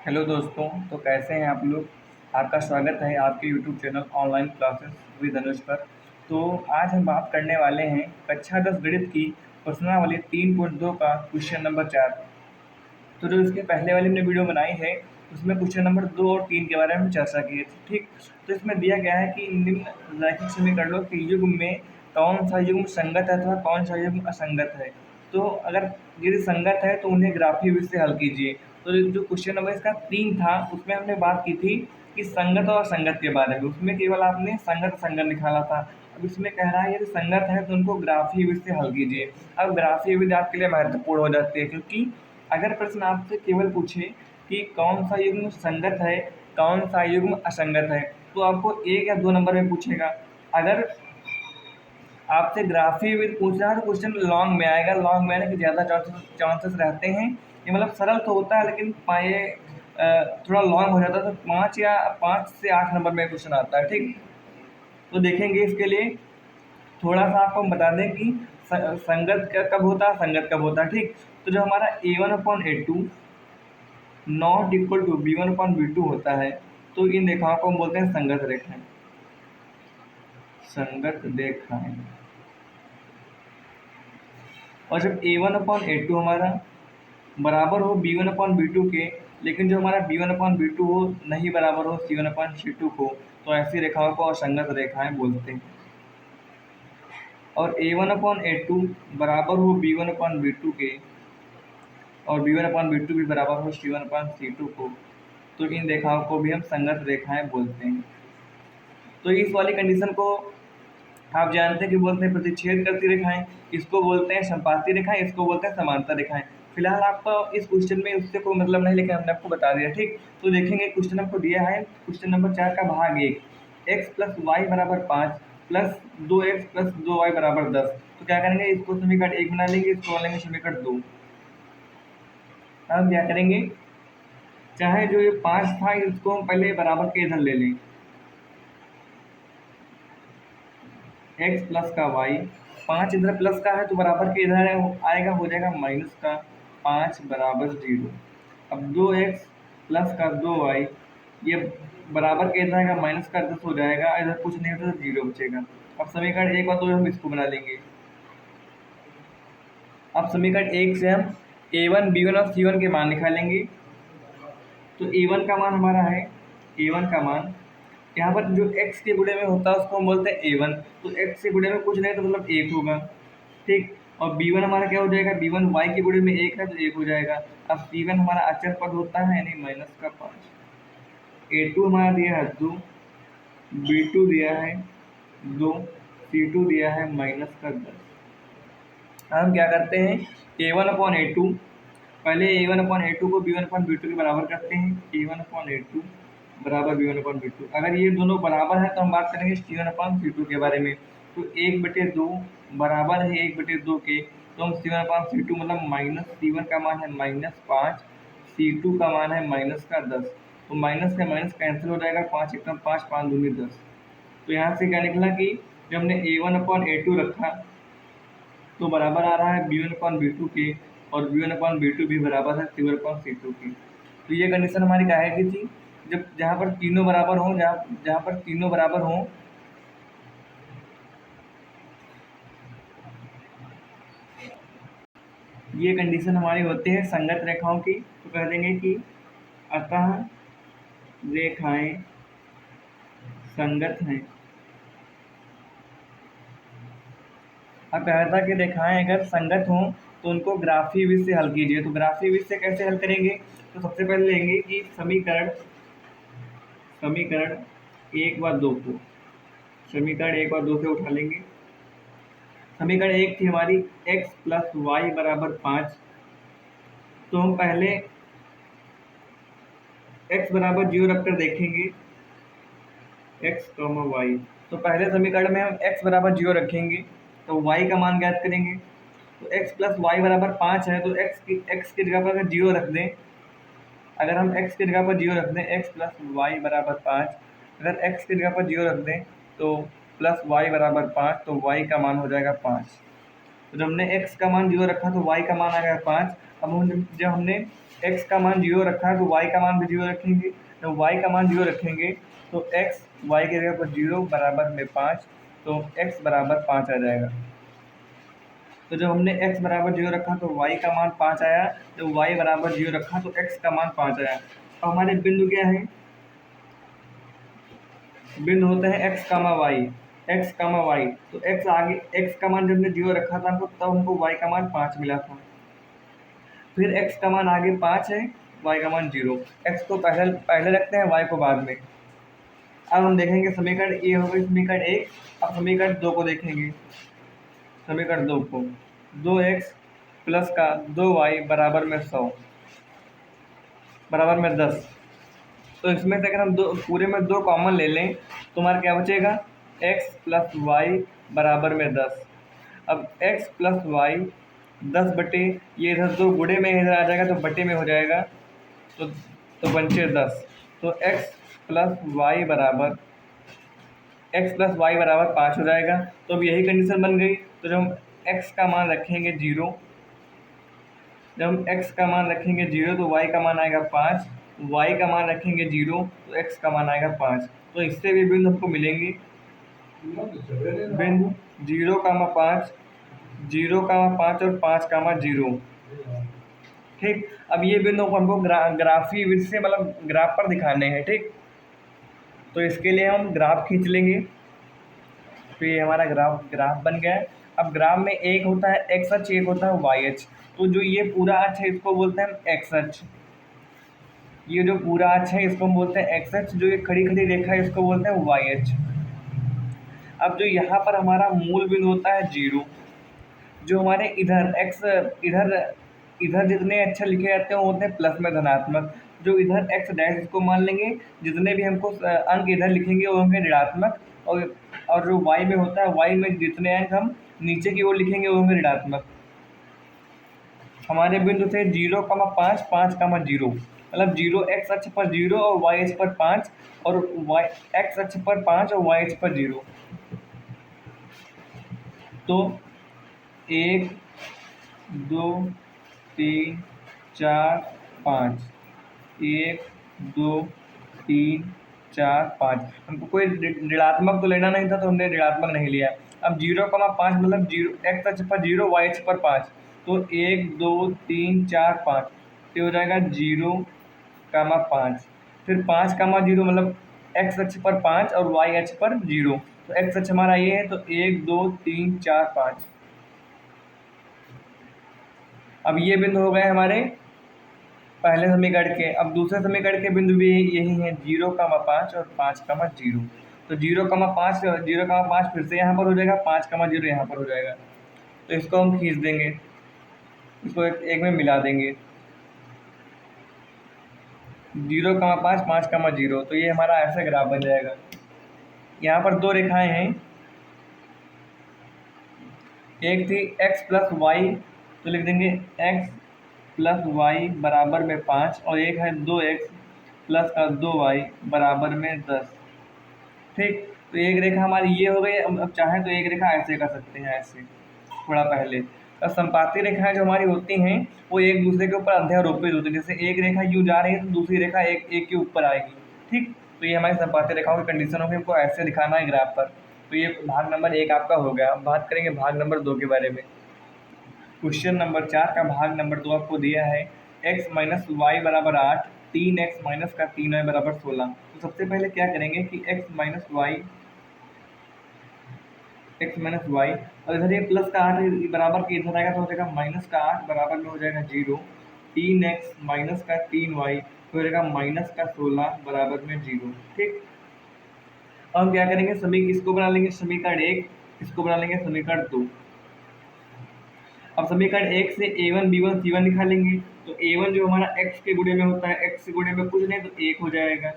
Hello दोस्तों। तो कैसे हैं आप लोग। आपका स्वागत है आपके YouTube channel online classes with Anuj पर। तो आज हम बात करने वाले हैं कक्षा 10 गणित की प्रश्नावली 3.2 का क्वेश्चन नंबर 4। तो जो इसके पहले वाली हमने वीडियो बनाई है उसमें क्वेश्चन नंबर 2 और 3 के बारे में चर्चा की थी। ठीक, तो इसमें दिया गया है कि निम्न रैखिक समीकरणों के युग्म में कौन सा युग्म संगत है अथवा कौन सा युग्म असंगत है। तो अगर यदि संगत है तो उन्हें ग्राफीय विधि से हल कीजिए। तो जो क्वेश्चन नंबर इसका 3 था उसमें हमने बात की थी कि संगत और असंगत के बारे में, उसमें केवल आपने संगत असंगत निकाला था। अब इसमें कह रहा है यदि संगत है तो उनको ग्राफीय विधि से हल कीजिए। अब ग्राफीय विधि आपके लिए महत्वपूर्ण हो जाती है, क्योंकि अगर प्रश्न आपसे केवल पूछे कि कौन सा युग्म संगत है कौन सा युग्म असंगत है, तो आपको 1 या 2 नंबर में पूछेगा। अगर आपसे ग्राफीय विधि पूछ रहा है तो क्वेश्चन लॉन्ग में आएगा। लॉन्ग में आने के ज़्यादा चांसेस रहते हैं। ये मतलब सरल तो होता है लेकिन पाए थोड़ा लॉन्ग हो जाता है, तो 5 से 8 नंबर में क्वेश्चन आता है। ठीक, तो देखेंगे इसके लिए थोड़ा सा आपको हम बता दें कि संगत कब होता है संगत कब होता है। ठीक, तो जो हमारा A1/A2 not equal to B1/B2 होता है, तो इन रेखाओं को हम बोलते हैं संगत रेखाएं। संगत रेखाएं। और जब A1/A2 हमारा बराबर हो B1/B2 के, लेकिन जो हमारा B1/B2 हो नहीं बराबर हो C1/C2 को, तो ऐसी रेखाओं को असंगत रेखाएं बोलते हैं। और A1/A2 बराबर हो B1/B2 के और B1/B2 भी बराबर हो C1/C2 को, तो इन रेखाओं को भी हम संगत रेखाएं बोलते हैं। तो इस वाली कंडीशन को आप जानते हैं कि बोलते हैं प्रतिच्छेद करती रेखाएं, इसको बोलते हैं संपाती रेखाएं, इसको बोलते हैं समांतर रेखाएं। फिलहाल आपको इस क्वेश्चन में उससे कोई मतलब नहीं, लेकिन हमने आपको बता दिया। ठीक, तो देखेंगे क्वेश्चन आपको दिया है क्वेश्चन नंबर 4 का भाग 1, x प्लस वाई बराबर 5 प्लस 2x प्लस 2y बराबर 10। तो क्या करेंगे, इसको समीकरण 1 बना लेंगे, इसको लेंगे समीकरण 2। अब क्या करेंगे, चाहे जो ये 5 था इसको हम पहले बराबर के इधर ले लें, x प्लस का y, 5 इधर प्लस का है तो बराबर के इधर आएगा, हो जाएगा माइनस का 5 बराबर 0। अब 2x प्लस का 2y, ये बराबर के इधर आएगा माइनस का 10 हो जाएगा, इधर कुछ नहीं होता तो 0 बचेगा। अब समीकरण 1 और 2 हम इसको बना लेंगे। अब समीकरण 1 से हम a1 b1 और c1 के मान निकालेंगे। तो a1 का मान हमारा है, a1 का मान यहाँ पर जो x के गुणे में होता है उसको हम बोलते हैं a1। तो x के गुणे में कुछ नहीं तो मतलब 1 होगा। ठीक, और b1 हमारा क्या हो जाएगा, b1 y के गुणे में 1 है तो 1 हो जाएगा। अब c1 हमारा अचर पद होता है यानी माइनस का 5। a2 हमारा दिया है 2, b2 दिया है 2, c2 दिया है माइनस का 10। हम क्या करते हैं, a1/A2 पहले a1/A2 को b1/B2 के बराबर करते हैं। a1/A2 बराबर b1/B2। अगर ये दोनों बराबर है तो हम बात करेंगे c1/C2 के बारे में। तो 1/2 बराबर है 1/2 के, तो हम c1/C2 मतलब माइनस c1 का मान है -5, c2 का मान है माइनस का 10। तो माइनस से माइनस कैंसिल हो जाएगा, 5 एकम 5, 5 दूनी 10। तो यहाँ से क्या निकला कि जब हमने a1/A2 रखा तो बराबर आ रहा है B1/B2 के, और B1/B2 भी बराबर है C1/C2 की। तो ये कंडीशन हमारी काहे की थी, जब जहाँ पर तीनों बराबर हों, जहाँ पर तीनों बराबर हों, ये कंडीशन हमारी होती है संगत रेखाओं की। तो कह देंगे कि अतः रेखाएं संगत हैं। अब कहा था कि रेखाएं अगर संगत हों तो उनको ग्राफीय विधि से हल कीजिए। तो ग्राफीय विधि से कैसे हल करेंगे, तो सबसे पहले लेंगे कि समीकरण 1 व 2 को समीकरण 1 और 2 से उठा लेंगे। समीकरण 1 थी हमारी x प्लस वाई बराबर 5। तो हम पहले x बराबर 0 रखकर देखेंगे, x, y। तो पहले समीकरण में हम x बराबर 0 रखेंगे तो y का मान ज्ञात करेंगे। तो x प्लस वाई बराबर 5 है तो x की जगह पर अगर 0 रख दें, अगर हम x की जगह पर 0 रख दें, x प्लस वाई बराबर 5, अगर x की जगह पर 0 रख दें तो प्लस वाई बराबर 5, तो y का मान हो जाएगा 5। तो जब हमने x का मान 0 रखा तो y का मान आ गया 5। अब जब हमने x का मान 0 रखा है तो y का मान भी 0 रखेंगे। तो y का मान 0 रखेंगे तो x y की जगह पर 0 बराबर में 5, तो x बराबर 5 आ जाएगा। तो जब हमने x बराबर 0 रखा तो y का मान 5 आया, जब y बराबर 0 रखा तो x का मान 5 आया। अब हमारे बिंदु क्या है? बिंदु होता है x, y, x, y। तो x आगे, x का मान जब हमने 0 रखा था हमको, तब हमको y का मान 5 मिला था। फिर x का मान आगे 5 है, y का मान 0। x को पहले रखते हैं, y को बाद में। अब हम देखेंगे समीकरण ए हो गई समीकरण 1। अब समीकरण 2 को देखेंगे। समीकरण 2 को 2x प्लस का 2y बराबर में 100 बराबर में 10। तो इसमें से अगर हम पूरे में 2 कॉमन ले लें तो हमारा क्या बचेगा? x प्लस वाई बराबर में 10। अब x प्लस वाई 10 बटे, ये इधर 2 गुणे में इधर आ जाएगा तो बटे में हो जाएगा, तो बचे 10। तो x प्लस वाई बराबर 5 हो जाएगा। तो अब यही कंडीशन बन गई। तो जब हम x का मान रखेंगे 0, जब हम x का मान रखेंगे 0 तो y का मान आएगा 5, y का मान रखेंगे 0 तो x का मान आएगा 5। तो इससे भी बिंदु हमको मिलेंगे। बिंदु 0,5, 0,5 और 5,0। ठीक। अब ये बिंदु हमको ग्राफी विधि से मतलब ग्राफ पर दिखाने हैं। ठीक, तो इसके लिए हम ग्राफ खींच लेंगे। तो ये हमारा ग्राफ बन गया। अब ग्राफ में एक होता है एक्स अक्ष, एक होता है वाई अक्ष। तो जो ये पूरा अक्ष है इसको बोलते हैं हम एक्स अक्ष। ये जो पूरा अक्ष है इसको हम बोलते हैं एक्स अक्ष। जो ये खड़ी खड़ी रेखा है इसको बोलते हैं वाई अक्ष। अब जो यहाँ पर हमारा मूल बिंदु होता है 0, जो हमारे इधर एक्स, इधर जितने अक्षर लिखे जाते हैं वो होते हैं प्लस में धनात्मक। जो इधर एक्स डैश इसको मान लेंगे, जितने भी हमको अंक इधर लिखेंगे वो होंगे ऋणात्मक। और जो y में होता है, y में जितने अंक हम नीचे की ओर लिखेंगे वो होंगे ऋणात्मक। हमारे बिंदु थे 0,5, 5,0, मतलब 0 x अक्ष पर 0 और y अक्ष पर 5, और y x अक्ष पर 5 और y अक्ष पर 0। तो 1, 2, 3, 4, 5, 1, 2, 3, 4, 5। हमको कोई ऋणात्मक तो लेना नहीं था तो हमने ऋणात्मक नहीं लिया। अब 0,5 मतलब 0 x अक्ष पर 0, y अक्ष पर 5। तो 1, 2, 3, 4, 5, ये हो जाएगा 0,5। फिर 5,0 मतलब x अक्ष पर 5 और y अक्ष पर 0। तो x अक्ष हमारा ये है, तो 1, 2, 3, 4, 5। अब ये बिंदु हो गए हमारे पहले समीकरण के। अब दूसरे समीकरण के बिंदु भी यही है, 0,5 और 5,0। तो 0,5 फिर से यहाँ पर हो जाएगा, 5,0 यहाँ पर हो जाएगा। तो इसको हम खींच देंगे, इसको एक में मिला देंगे। 0,5, 5,0। तो ये हमारा ऐसा ग्राफ बन जाएगा। यहाँ पर 2 रेखाएं हैं, एक थी x प्लस वाई, तो लिख देंगे x प्लस वाई बराबर में 5, और एक है 2x प्लस का 2y बराबर में 10। ठीक, तो एक रेखा हमारी ये हो गई। अब चाहें तो एक रेखा ऐसे कर सकते हैं, ऐसे थोड़ा पहले। अब संपाती रेखाएं जो हमारी होती हैं वो एक दूसरे के ऊपर अध्यारोपित होती है। जैसे एक रेखा यूँ जा रही है तो दूसरी रेखा एक के ऊपर आएगी। ठीक, तो ये हमारी संपाती रेखाओं की कंडीशन होगी, हमको ऐसे दिखाना है ग्राफ पर। तो ये भाग नंबर 1 आपका हो गया। अब बात करेंगे भाग नंबर 2 के बारे में। क्वेश्चन नंबर 4 का भाग नंबर 2 आपको दिया है, x माइनस वाई बराबर 8, 3x माइनस का 3y बराबर 16। तो सबसे पहले क्या करेंगे कि x माइनस वाई, और इधर ये प्लस का 8 बराबर के इधर आएगा तो हो जाएगा माइनस का 8 बराबर में हो जाएगा 0। 3x माइनस का 3y हो जाएगा माइनस का 16 बराबर में 0। ठीक, अब हम क्या करेंगे, इसको बना लेंगे समीकरण 1, इसको बना लेंगे समीकरण 2। अब समीकरण 1 से a1 b1 c1 निकालेंगे। तो a1 जो हमारा x के गुणे में होता है, x के गुणे में कुछ नहीं तो 1 हो जाएगा।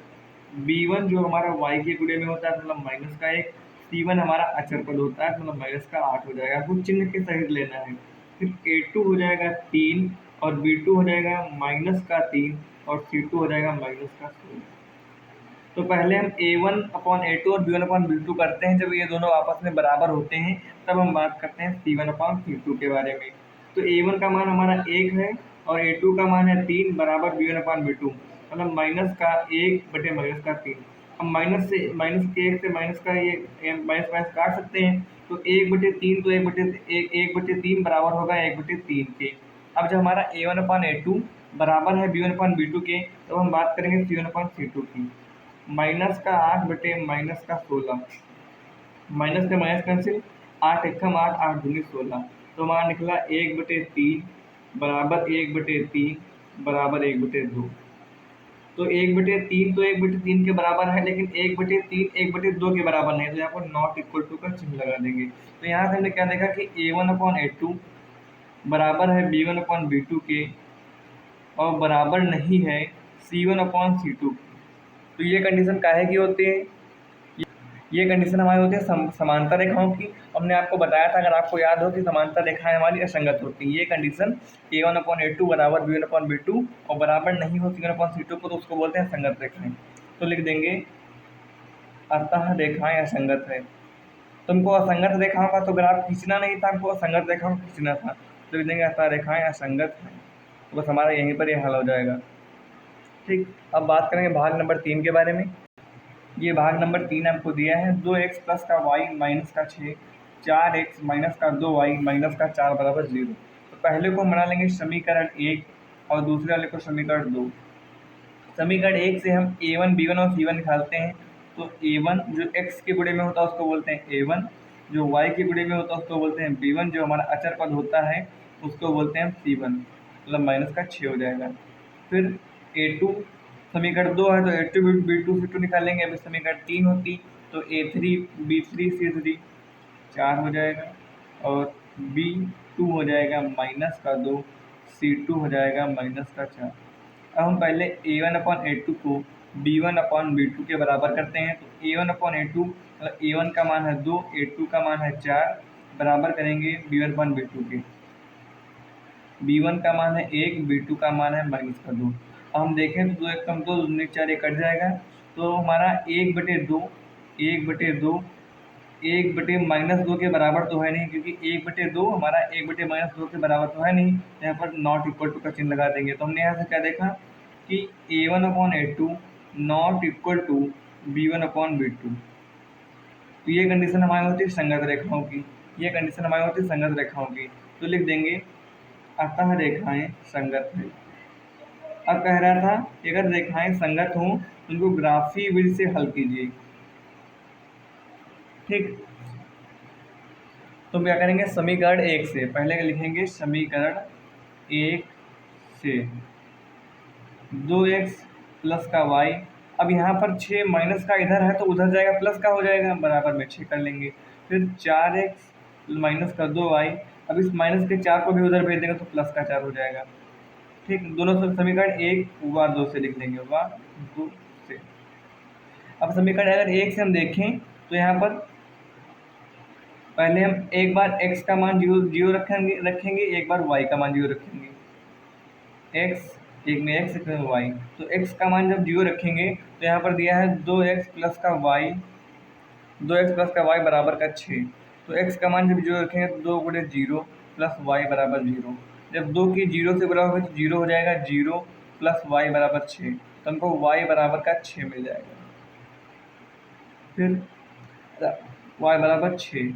b1 जो हमारा y के गुणे में होता है मतलब माइनस का 1। c1 हमारा अचर पद होता है मतलब माइनस का 8 हो जाएगा। कुछ चिन्ह के सहित लेना है। फिर a2 हो जाएगा 3, और b2 हो जाएगा माइनस का 3, और c2 हो जाएगा माइनस का 16। तो पहले हम a1/a2 और b1/b2 करते हैं। जब ये दोनों आपस में बराबर होते हैं तब हम बात करते हैं c1/c2 के बारे में। तो a1 का मान हमारा 1 है और A2 का मान है 3 बराबर B1/B2, मतलब माइनस का 1 बटे माइनस का 3। अब माइनस के 1 से माइनस का ये माइनस माइनस काट सकते हैं, तो 1/3 तो 1/3 बराबर होगा 1/3 के। अब जब हमारा A1/A2 बराबर है B1/B2 के, तो हम बात करेंगे C1/C2 की। माइनस का 8 बटे माइनस का 16, माइनस का माइनस कैंसिल, 8 एकम 8, 8 दूनी 16, तो हमारा निकला 1/3 बराबर 1/3 बराबर 1/2। तो 1/3 तो 1/3 के बराबर है, लेकिन 1/3 1/2 के बराबर नहीं है, तो यहाँ पर नॉट इक्वल टू का चिन्ह लगा देंगे। तो यहाँ से हमने क्या देखा कि A1/A2 बराबर है B1/B2 के और बराबर नहीं है C1/C2। तो ये कंडीशन काहे की होती है? ये कंडीशन हमारी होती है समांतर रेखाओं की। हमने आपको बताया था, अगर आपको याद हो, कि समांतर रेखाएं हमारी असंगत होती हैं। ये कंडीशन A1/A2 बराबर B1/B2 और बराबर नहीं हो C1/C2 को, तो उसको बोलते हैं असंगत रेखाएं। तो लिख देंगे अतः रेखाएं असंगत है। तुमको असंगत रेखाओं का तो ग्राफ खींचना नहीं था, हमको असंगत रेखाओं को खींचना था, तो लिख देंगे अतः रेखाएं असंगत हैं। तो बस हमारा यहीं पर यह हल हो जाएगा। ठीक, अब बात करेंगे भाग नंबर 3 के बारे में। ये भाग नंबर 3 आपको दिया है 2x प्लस का y माइनस का 6, 4x माइनस का 2y माइनस का 4 बराबर 0। तो पहले को हम बना लेंगे समीकरण 1 और दूसरे वाले को समीकरण 2। समीकरण 1 से हम a1 b1 और c1 निकालते हैं। तो a1 जो x के गुणे में होता है उसको बोलते हैं a1, जो y के गुणे में होता है उसको बोलते हैं b1, जो हमारा अचर पद होता है उसको बोलते हैं c1, मतलब माइनस का 6 हो जाएगा। फिर a2 समीकरण 2 है, तो a2 b2 c2 निकालेंगे। अभी समीकरण 3 होती तो a3 b3 c3 4 हो जाएगा, और b2 हो जाएगा माइनस का 2, c2 हो जाएगा माइनस का 4। अब हम पहले A1/A2 को B1/B2 के बराबर करते हैं। तो A1/A2 मतलब A1 का मान है 2, A2 का मान है 4, बराबर करेंगे B1/B2 के। B1 का मान है 1, B2 का मान है माइनस का 2। अब हम देखें तो 2 एकम 2, 2 4 कट जाएगा, तो हमारा 1/2 1 बटे माइनस 2 के बराबर तो है नहीं, क्योंकि 1/2 हमारा 1 बटे माइनस 2 के बराबर तो है नहीं, यहाँ पर नॉट इक्वल टू का चिन्ह लगा देंगे। तो हमने यहाँ से क्या देखा कि A1/A2 not equal to B1/B2। तो ये कंडीशन हमारी होती है संगत रेखाओं की, ये कंडीशन हमारी होती है संगत रेखाओं की। तो लिख देंगे अतः रेखाएं संगत है। अब कह रहा था कि अगर रेखाएं संगत हों तो उनको ग्राफी विधि से हल कीजिए। ठीक, तो क्या करेंगे समीकरण 1 से पहले लिखेंगे समीकरण 1 से 2x प्लस का y। अब यहाँ पर 6 माइनस का इधर है तो उधर जाएगा, प्लस का हो जाएगा, बराबर में 6 कर लेंगे। फिर 4x माइनस का 2y, अब इस माइनस के 4 को भी उधर भेज देंगे तो प्लस का 4 हो जाएगा। ठीक, दोनों समीकरण 1 व 2 से लिख देंगे, व 2 से। अब समीकरण अगर 1 से हम देखें तो यहाँ पर पहले हम एक बार x का मान 0 रखेंगे, एक बार y का मान 0 रखेंगे। एक में x, एक में y। तो x का मान जब 0 रखेंगे तो यहाँ पर दिया है 2x प्लस का y बराबर का 6। तो x का मान जब 0 रखेंगे तो 2 गुणे 0 प्लस y बराबर 0। जब 2 की 0 से बड़ा होगा तो 0 हो जाएगा, 0 प्लस y बराबर 6, तो हमको y बराबर का 6 मिल जाएगा। फिर y बराबर 6,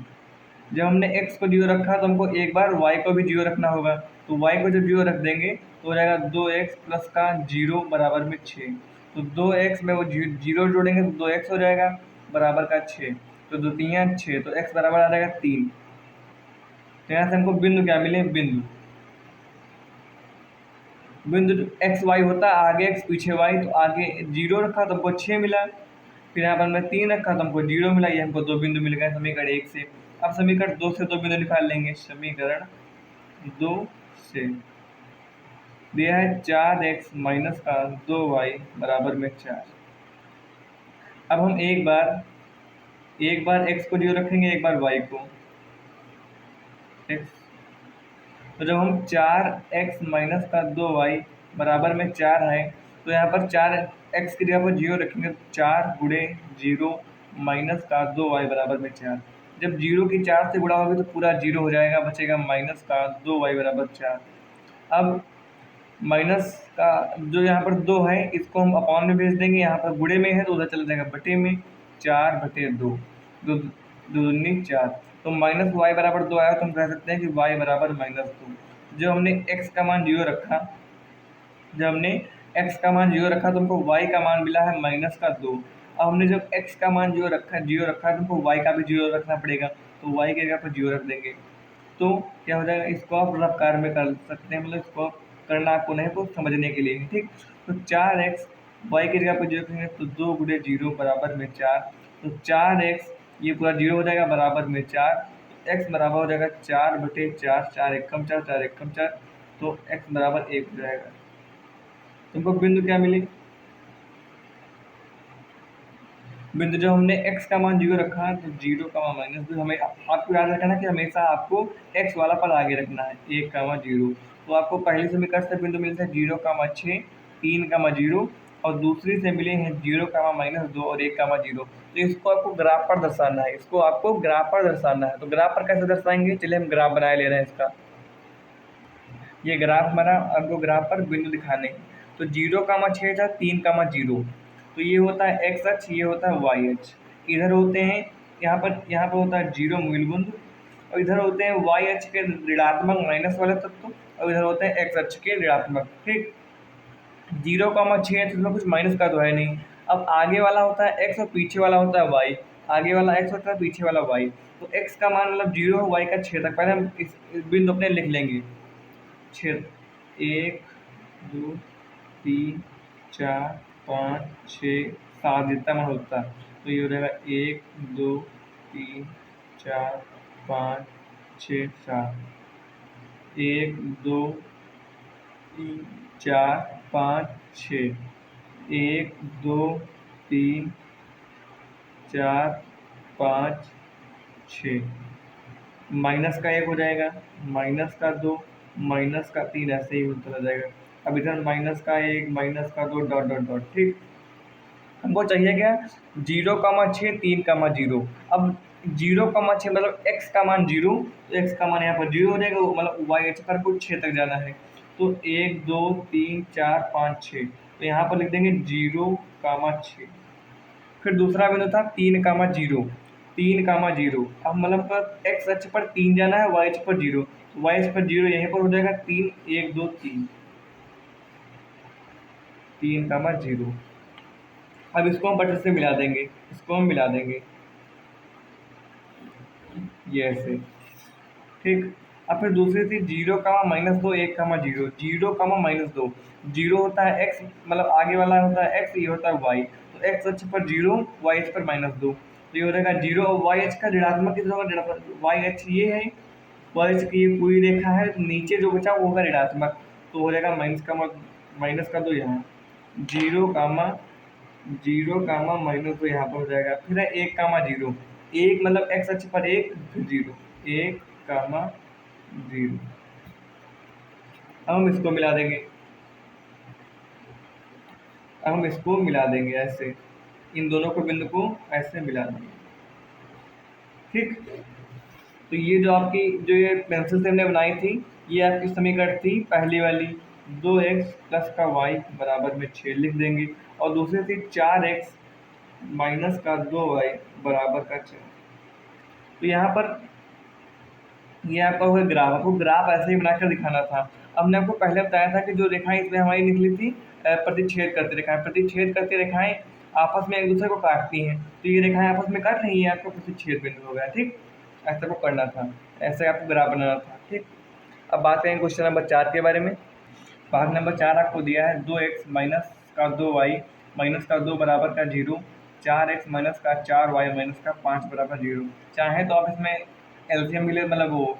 जब हमने x को 0 रखा तो हमको एक बार y को भी 0 रखना होगा। तो y को जब 0 रख देंगे तो हो जाएगा 2x प्लस का 0 बराबर में 6। तो 2x में वो 0 जोड़ेंगे तो 2x हो जाएगा बराबर का 6। तो 2 3 6, तो x बराबर आ जाएगा 3। तो यहाँ से हमको बिंदु क्या मिले, बिंदु एक्स वाई होता है, आगे x पीछे y, तो आगे 0 रखा तो हमको 6 मिला। फिर यहाँ पर हमने 3 रखा तो हमको 0 मिला, ये हमको 2 बिंदु मिल गए समीकरण 1 से। अब समीकरण 2 से 2 बिंदु निकाल लेंगे। समीकरण 2 से दिया है 4x माइनस का 2y बराबर में 4। अब हम एक बार x को 0 रखेंगे, एक बार y को x। तो जब हम 4x माइनस का 2y बराबर में 4 है, तो यहाँ पर 4x की जगह पर 0 रखेंगे, 4 गुणे 0 माइनस का 2y बराबर में 4। जब 0 की 4 से गुणा होगी तो पूरा 0 हो जाएगा, बचेगा माइनस का 2y बराबर 4। अब माइनस का जो यहाँ पर 2 है इसको हम अपॉन में भेज देंगे, यहाँ पर गुणे में है तो उधर चला जाएगा बटे में, 4/2, दो दूनी 4। तो माइनस वाई बराबर 2 आया तो हम कह सकते हैं कि वाई बराबर -2। जो हमने एक्स का मान 0 रखा, जब हमने x का मान 0 रखा तो हमको y का मान मिला है -2। अब हमने जब x का मान 0 रखा तो हमको y का भी 0 रखना पड़ेगा, तो y की जगह पर 0 रख देंगे। तो क्या हो जाएगा, इसको आप रफ कार में कर सकते हैं, मतलब इसको करना आपको नहीं को समझने के लिए, ठीक। तो 4x y की जगह पर 0 रखेंगे तो 2 गुणे 0 बराबर में 4। तो 4x ये पूरा 0 हो जाएगा बराबर में 4। तो x बराबर हो जाएगा 4/4, 4 एकम 4, 4 एकम 4, तो x बराबर 1 हो जाएगा। तुमको बिंदु क्या मिली, बिंदु जो हमने x का मान 0 रखा है तो 0 का मान -2। हमें आपको याद रखना कि हमेशा आपको x वाला पद आगे रखना है, 1 का मान 0। तो आपको पहले समीकरण से बिंदु मिलता है 0 का मान 6, 3 का मान 0, और दूसरी से मिले हैं 0 का मान -2 और 1 का मान 0। तो इसको आपको ग्राफ पर दर्शाना है, इसको आपको ग्राफ पर दर्शाना है। तो ग्राफ पर कैसे दर्शाएंगे, चलिए हम ग्राफ बनाए ले रहे हैं इसका। ये ग्राफ हमारा, आपको ग्राफ पर बिंदु दिखाने हैं। तो 0 का मान 6 था, 3 का मान 0, तो ये होता है x अक्ष, ये होता है y अक्ष। इधर होते हैं, यहाँ पर होता है 0 मूल बिंदु, और इधर होते हैं y अक्ष के ऋणात्मक माइनस वाले तत्व, और इधर होते हैं x अक्ष के ऋणात्मक, ठीक। 0 का मान 6 है तो इसमें कुछ माइनस का तो है नहीं। अब आगे वाला होता है x और पीछे वाला होता है y, आगे वाला x होता है पीछे वाला y। तो x का मान मतलब 0 है, y का छेदक, पहले हम इस बिंदु अपने लिख लेंगे। छेद 1 2 3 4 5 6 7 जितना मान होता है, तो ये हो जाएगा 1 2 3 4 5 6 7, 1 2 3 4 5 6, 1 2 3 4 5 6, माइनस का 1 हो जाएगा, माइनस का 2, माइनस का 3, ऐसे ही होता रह जाएगा। अब इधर माइनस का 1, माइनस का 2, डॉट डॉट डॉट, ठीक। हमको चाहिए क्या, 0 का मान 6, 3 का मान 0। अब 0 का मान 6 मतलब x का मान 0, तो x का मान यहाँ पर 0 हो जाएगा, मतलब y अक्ष पर कुछ 6 तक जाना है। तो 1 2 3 4 5 6, तो यहाँ पर लिख देंगे 0 का मान 6। फिर दूसरा बिंदु था 3 का मान 0, 3 का मान 0। अब मतलब पर x अक्ष पर 3 जाना है, y अक्ष पर 0, तो y अक्ष पर 0 यहीं पर हो जाएगा 3, 1 2 3, 3 का मान 0। अब इसको हम बटे से मिला देंगे, इसको हम मिला देंगे ये ऐसे, ठीक। अब फिर दूसरी थी 0 का -2, 1 का 0, 0 का -2, 0 होता है x, मतलब आगे वाला होता है x, ये होता है y। तो x अक्ष पर 0, y अक्ष पर -2, तो ये हो जाएगा 0, और y अक्ष का ऋणात्मक कितना होगा, ऋणात्मक y अक्ष ये है, y अक्ष की ये पूरी रेखा है, तो नीचे जो बचा वो होगा ऋणात्मक, तो हो जाएगा माइनस का 2 यहाँ, 0 का -2 यहाँ पर हो जाएगा। फिर है 1 का 0, 1 मतलब x अक्ष पर 1 फिर 0, 1 का 0। अब हम इसको मिला देंगे, अब हम इसको मिला देंगे ऐसे, इन दोनों को बिंदु को ऐसे मिला देंगे, ठीक। तो ये जो आपकी जो ये पेंसिल से हमने बनाई थी, ये आपकी समीकरण थी पहली वाली, 2x प्लस का y बराबर में 6 लिख देंगे, और दूसरी थी 4x माइनस का 2y बराबर का 4। तो यहाँ पर ये आपका हुआ ग्राफ, आपको ग्राफ ऐसे ही बनाकर दिखाना था। अब मैंने आपको पहले बताया था कि जो रेखाएं इसमें हमारी निकली थी प्रतिच्छेद करती रेखाएं, प्रतिच्छेद करती रेखाएं आपस में एक दूसरे को काटती हैं, तो ये रेखाएं आपस में काट रही हैं, आपका प्रतिच्छेद बिंदु हो गया, ठीक। ऐसा को करना था, ऐसे आपको ग्राफ बनाना था, ठीक। अब बात करें क्वेश्चन नंबर 4 के बारे में। भाग नंबर 4 आपको दिया है 2x माइनस का 2y माइनस का 2 बराबर का 0, 4x माइनस का 4y माइनस का 5 बराबर 0। चाहे तो आप इसमें एलसीएम भी ले, मतलब वो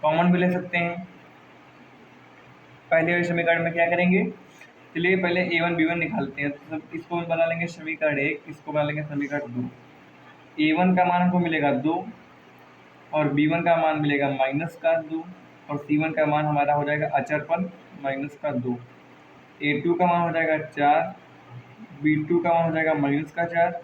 कॉमन भी ले सकते हैं। पहले वाले समीकरण में क्या करेंगे, चलिए पहले a1 b1 निकालते हैं। तो इसको बना लेंगे समीकरण 1, इसको बना लेंगे समीकरण 2। a1 का मान हमको मिलेगा 2, और b1 का मान मिलेगा -2, और c1 का मान हमारा हो जाएगा अचर पर -2। a2 का मान हो जाएगा 4, b2 का मान हो जाएगा -4,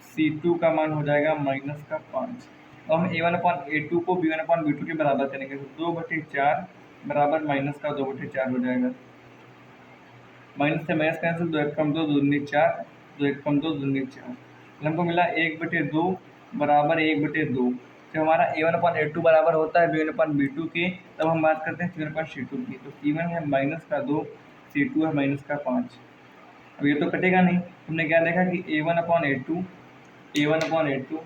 c2 का मान हो जाएगा -5। तो हम a1/a2 को b1/b2 के बराबर करेंगे, तो 2/4 बराबर -2/4 हो जाएगा। माइनस से माइनस कैंसिल, 2 एक कम 2 2 दूनी 4, 2 एक कम 2 दूनी 4। हमको मिला 1/2 बराबर 1/2। जब हमारा A1/A2 बराबर होता है B1/B2 के, तब हम बात करते हैं C1/C2 की। तो C1 है -2, C2 है -5। अब ये तो कटेगा नहीं। हमने क्या देखा कि A1/A2 A1/A2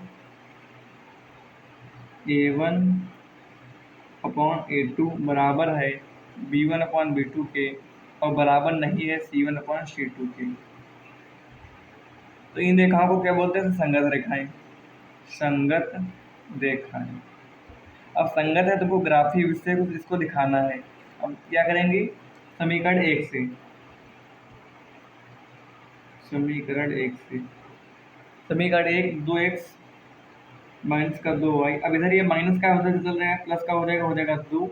A1/A2 बराबर है B1/B2 के और बराबर नहीं है C1/C2 के। तो इन रेखाओं को क्या बोलते हैं? संगत रेखाएं। संगत रेखाएं। अब संगत है तो वो ग्राफी विषय कुछ इसको दिखाना है। अब क्या करेंगे? समीकरण 1 से समीकरण 1 2x -2y। अब इधर ये माइनस का उधर चल रहा है, प्लस का हो जाएगा 2।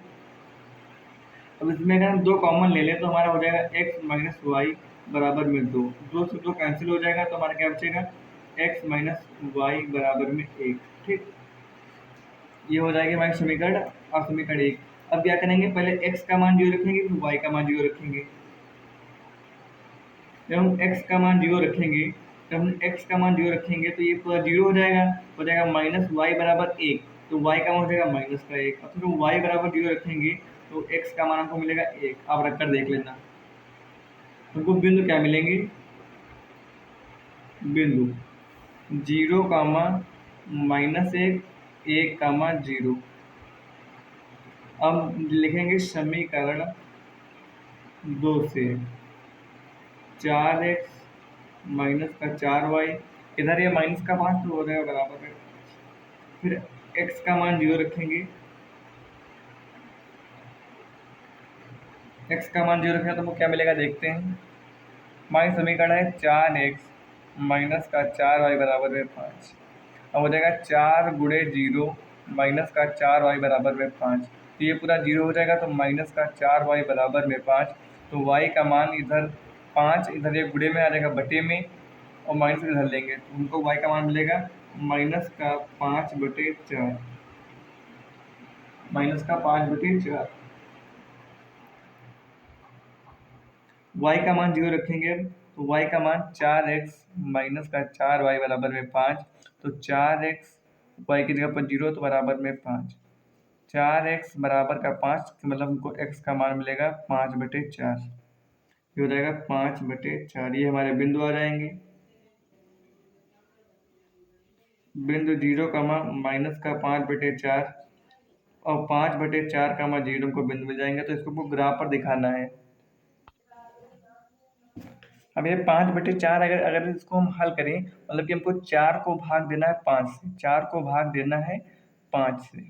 अब इसमें अगर हम 2 कॉमन ले लें तो हमारा हो जाएगा x - y बराबर में 2। 2 से 2 कैंसिल हो जाएगा तो हमारा क्या बचेगा? x - y बराबर में 1। ठीक, ये हो जाएगी हमारी समीकरण और समीकरण 1। अब क्या करेंगे? पहले x का मान 0 रखेंगे, फिर y का मान 0 रखेंगे। जब हम x का मान 0 रखेंगे तो ये पूरा 0 हो जाएगा। -y बराबर 1, तो y का मान हो जाएगा -1। और फिर हम y बराबर 0 रखेंगे तो x का मान हमको मिलेगा 1। आप रख कर देख लेना। हमको बिंदु क्या मिलेंगे? बिंदु 0, -1, 1, 0। अब लिखेंगे समीकरण 2 से 4x -4y, इधर ये माइनस का 5 तो हो जाएगा बराबर में। फिर x का मान 0 रखेंगे, x का मान 0 रखेंगे तो हमको क्या मिलेगा देखते हैं। हमारी समीकरण है 4x -4y बराबर में 5। अब हो जाएगा 4 गुणे 0 -4y बराबर में 5। तो ये पूरा 0 हो जाएगा तो -4y बराबर में 5। तो y का मान इधर 5, इधर ये गुणे में आ जाएगा बटे में, और माइनस इधर लेंगे तो हमको y का मान मिलेगा -5/4। -5/4। y का मान 0 रखेंगे तो y का मान 4x -4y बराबर में 5। तो 4x y की जगह पर 0 तो बराबर में 5। 4x बराबर का 5 मतलब हमको x का मान मिलेगा 5/4। ये हो जाएगा 5/4। ये हमारे बिंदु आ जाएंगे। बिंदु 0, -5/4 और 5/4 का 0 को बिंदु मिल जाएंगे। तो इसको ग्राफ पर दिखाना है। अब ये 5/4 अगर अगर इसको हम हल करें, मतलब कि हमको 4 को भाग देना है 5 से, 4 को भाग देना है 5 से।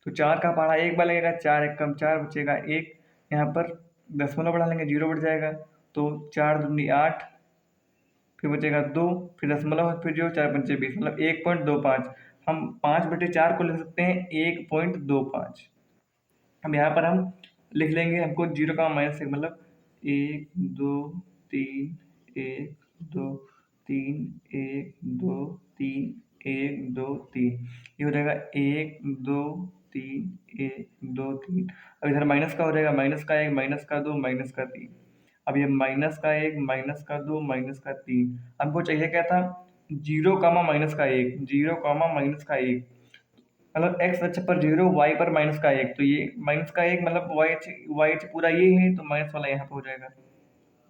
तो 4 का पहाड़ा 1 बार लगेगा, 4 एक कम 4 बचेगा 1। यहाँ पर दशमलव बढ़ा लेंगे, 0 बढ़ जाएगा। तो 4 दूनी 8, फिर बचेगा 2, फिर दशमलव, फिर 0, 4 पंचे 20, मतलब 1.25। हम 5/4 को लिख सकते हैं 1.25। अब यहाँ पर हम लिख लेंगे, हमको 0 का माइनस 1 मतलब 1 2 3 1 2 3 1 2 3 1 2 3। ये हो जाएगा 1 2 3 1 2 3। अब इधर माइनस का हो जाएगा, -1 -2 -3। अब ये -1 -2 -3। हमको चाहिए क्या था? 0, -1, 0, मतलब x अक्ष पर 0, y पर -1। तो ये -1 मतलब y अक्ष पूरा ये है, तो माइनस वाला यहाँ पे हो जाएगा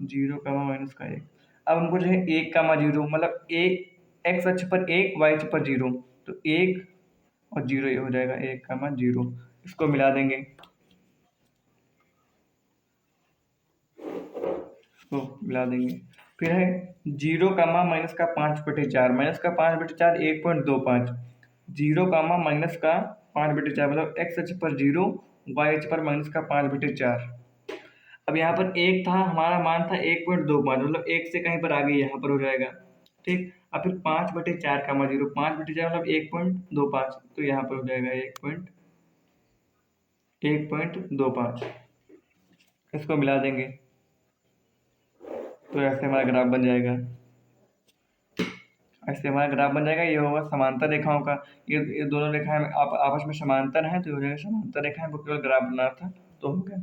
0, -1। अब हमको जो है 1, 0 मतलब x अक्ष पर 1, y अक्ष पर 0। तो 1 और 0 ये हो जाएगा 1, 0। इसको मिला देंगे, फिर है 0, -5/4, -5/4 1.25। 0, -5/4 मतलब x अक्ष पर 0, y अक्ष पर -5/4। अब यहाँ पर 1 था, हमारा मान था 1.25, मतलब 1 से कहीं पर आगे यहाँ पर हो जाएगा। ठीक, अब फिर 5/4 0, 5/4 मतलब 1.25, तो यहाँ पर हो जाएगा 1.25। इसको मिला देंगे तो ऐसे हमारा ग्राफ बन जाएगा। ये होगा समांतर रेखाओं का। ये दोनों रेखाएं आपस में समांतर हैं, तो हो जाएगा समांतर रेखाएं। वो केवल ग्राफ बनाना था तो हो गया।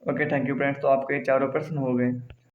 Okay, thank you friends. तो आपके चारों प्रश्न हो गए।